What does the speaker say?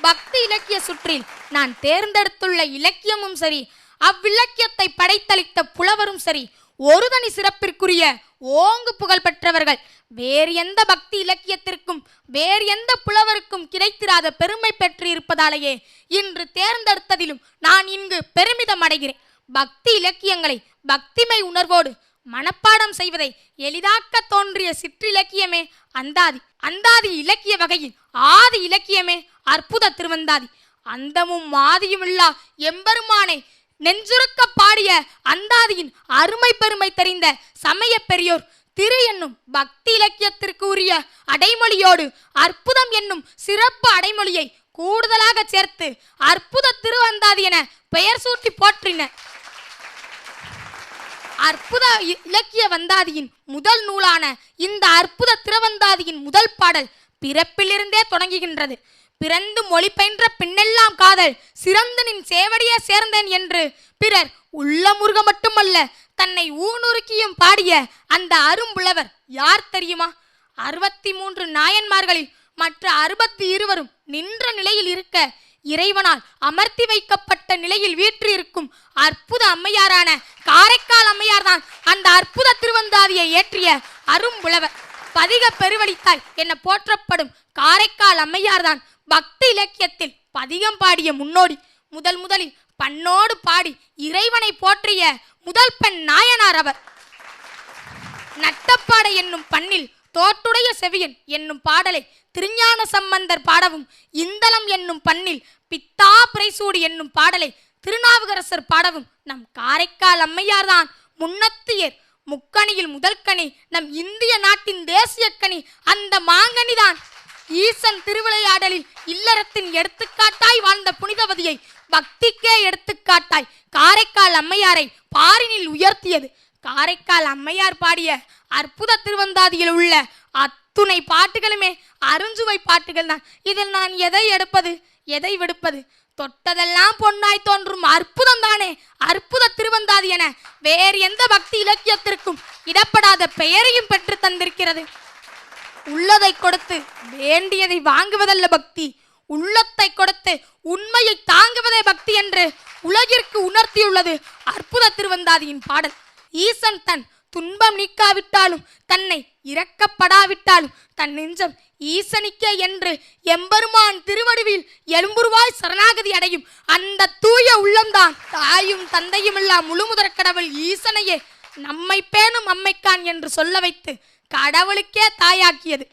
பக்தி இலக்கிய சுற்றில் நான் தேர்ந்தெடுத்துள்ள இலக்கியமும் சரி, அவ்விலக்கியத்தை படைத்தளித்த புலவரும் சரி, ஒரு தனி சிறப்பிற்குரிய ஓங்கு புகழ் பெற்றவர்கள். வேறு எந்த பக்தி இலக்கியத்திற்கும் வேறு எந்த புலவருக்கும் கிடைத்திராத பெருமை பெற்று இருப்பதாலேயே இன்று தேர்ந்தெடுத்ததிலும் நான் இங்கு பெருமிதம் அடைகிறேன். பக்தி இலக்கியங்களை பக்திமை உணர்வோடு மனப்பாடம் செய்வதை எளிதாக்க தோன்றிய சிற்றிலக்கியமே அந்தாதி. அந்தாதி இலக்கிய வகையின் ஆதி இலக்கியமே அற்புத திருவந்தாதி. அந்தமும் மாதியுமில்லா எம்பெருமானை நெஞ்சுருக்க பாடிய அந்தாதியின் அருமை பெருமை தெரிந்த சமய பெரியோர் திரு என்னும் பக்தி இலக்கியத்திற்கு உரிய அடைமொழியோடு அற்புதம் என்னும் சிறப்பு அடைமொழியை கூடுதலாக சேர்த்து அற்புத திருவந்தாதி என பெயர் சூட்டி போற்றினர். அற்புத இலக்கிய வந்தாதியின் முதல் நூலான இந்த அற்புத திருவந்தாதியின் முதல் பாடல் பிறப்பிலிருந்தே தொடங்குகின்றது. பிறந்து மொழி பயின்ற பின்னெல்லாம் காதல் சிறந்து நின் சேவடியே சேர்ந்தேன் என்று பிறர் உள்ள முருக மட்டுமல்ல தன்னை ஊனுருக்கியும் பாடிய அந்த அரும்புலவர் யார் தெரியுமா? 63 நாயன்மார்களில் மற்ற 62 நின்ற நிலையில் இருக்க இறைவனால் அமர்த்தி வைக்கப்பட்ட நிலையில் வீற்றிருக்கும் அற்புத அம்மையாரான காரைக்கால் அம்மையார் தான் அந்த அற்புத திருவந்தாதியை ஏற்றிய அரும்புலவர். பதிக பெருவழித்தாய் என போற்றப்படும் காரைக்கால் அம்மையார் தான் பக்தி இலக்கியத்தில் பதிகம் பாடிய முன்னோடி. முதலில் பண்ணோடு பாடி இறைவனை போற்றிய முதல் பெண் நாயனார் அவர். நட்டப்பாடை என்னும் பண்ணில் தோட்டுடைய செவியன் என்னும் பாடலை திருஞான சம்பந்தர் பாடவும், இந்தளம் என்னும் பண்ணில் பித்தா பிரைசூடி என்னும் பாடலை திருநாவுக்கரசர் பாடவும் நம் காரைக்கால் அம்மையார் தான் முன்னத்தியர். முக்கணியில் முதல் கனி நம் இந்திய நாட்டின் தேசிய கனி அந்த மாங்கனிதான். ஈசன் திருவிளையாடலில் இல்லறத்தின் எடுத்துக்காட்டாய் வாழ்ந்த புனிதவதியை பக்திக்கே எடுத்துக்காட்டாய் காரைக்கால் அம்மையாரை பாரினில் உயர்த்தியது. காரைக்கால் அம்மையார் பாடிய அற்புத திருவந்தாதியில் உள்ள அத்துணை பாட்டுகளுமே அருஞ்சுவை பாட்டுகள் தான். இதில் நான் எதை எடுப்பது எதை விடுப்பது? தொட்டதெல்லாம் பொன்னாய் தோன்றும் அற்புதம் தானே அற்புத திருவந்தாதி என வேறு எந்த பக்தி இலக்கியத்திற்கும் இடப்படாத பெயரையும் பெற்று தந்திருக்கிறது. உள்ளதை கொடுத்து வேண்டியதை வாங்குவதல்ல பக்தி, உள்ளத்தை கொடுத்து உண்மையை தாங்குவதே பக்தி என்று உலகிற்கு உணர்த்தியுள்ளது அற்புத திருவந்தாதியின் பாடல். ஈசன் தன் துன்பம் நீக்காவிட்டாலும் தன்னை இறக்கப்படாவிட்டாலும் தன் நெஞ்சம் ஈசனிக்கே என்று எம்பெருமான் திருவடிவில் எலும்புருவாய் சரணாகதி அடையும் அந்த தூய உள்ளம்தான் தாயும் தந்தையும் இல்லா முழுமுதற் கடவுள் ஈசனையே நம்மை பேணும் அம்மைக்கான் என்று சொல்ல வைத்து கடவுளுக்கே தாயாக்கியது.